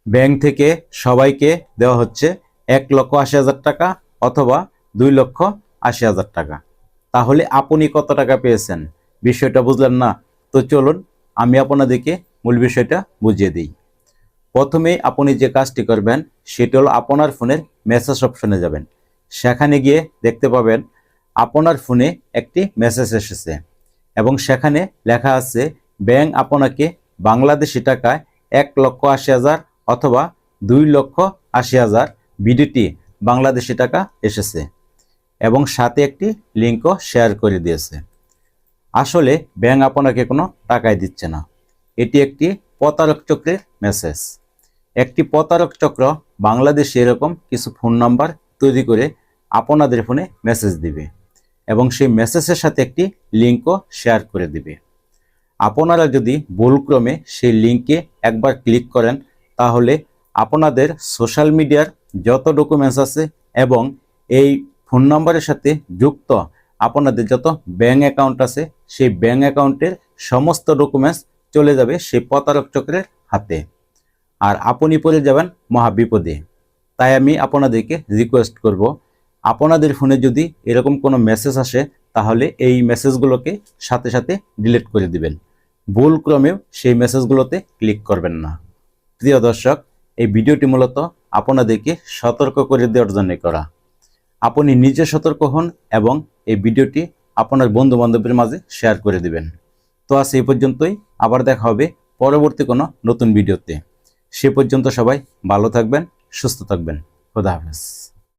Bank থেকে সবাইকে দেওয়া হচ্ছে 1,80,000 টাকা অথবা 2,80,000 টাকা। তাহলে আপনি কত টাকা পেয়েছেন? বিষয়টা বুঝলেন না? তো চলুন আমি আপনাদেরকে মূল বিষয়টা বুঝিয়ে দিই। প্রথমেই আপনি যে কাজটি করবেন সেটি হলো আপনার ফোনের মেসেজ অপশনে যাবেন। সেখানে গিয়ে দেখতে পাবেন আপনার ফোনে একটি মেসেজ এসেছে এবং সেখানে লেখা আছে ব্যাংক আপনাকে বাংলাদেশি টাকায় 1,80,000 অথবা 2,80,000 বিডিটি বাংলাদেশি টাকা এসেছে এবং সাথে একটি লিঙ্কও শেয়ার করে দিয়েছে। আসলে ব্যাংক আপনাকে কোনো টাকাই দিচ্ছে না, এটি একটি প্রতারক চক্রের মেসেজ। একটি প্রতারক চক্র বাংলাদেশে এরকম কিছু ফোন নাম্বার তৈরি করে আপনাদের ফোনে মেসেজ দিবে এবং সেই মেসেজের সাথে একটি লিঙ্কও শেয়ার করে দিবে। আপনারা যদি ভুলক্রমে সেই লিঙ্কে একবার ক্লিক করেন তাহলে আপনাদের সোশ্যাল মিডিয়ার যত ডকুমেন্টস আছে এবং এই ফোন নাম্বারের সাথে যুক্ত আপনাদের যত ব্যাংক অ্যাকাউন্ট আছে সেই ব্যাংক অ্যাকাউন্টের সমস্ত ডকুমেন্টস চলে যাবে সেই প্রতারক চক্রের হাতে, আর আপনি পড়ে যাবেন মহাবিপদে। তাই আমি আপনাদেরকে রিকোয়েস্ট করব, আপনাদের ফোনে যদি এরকম কোনো মেসেজ আসে তাহলে এই মেসেজগুলোকে সাথে সাথে ডিলিট করে দিবেন। ভুলক্রমেও সেই মেসেজগুলোতে ক্লিক করবেন না। প্রিয় দর্শক, এই ভিডিওটি মূলত আপনাদেরকে সতর্ক করে দেওয়ার জন্য করা। আপনি নিজে সতর্ক হন এবং এই ভিডিওটি আপনার বন্ধু বান্ধবের মাঝে শেয়ার করে দিবেন। তো আজ এই পর্যন্তই, আবার দেখা হবে পরবর্তী কোনো নতুন ভিডিওতে। সে পর্যন্ত সবাই ভালো থাকবেন, সুস্থ থাকবেন। খোদা হাফেজ।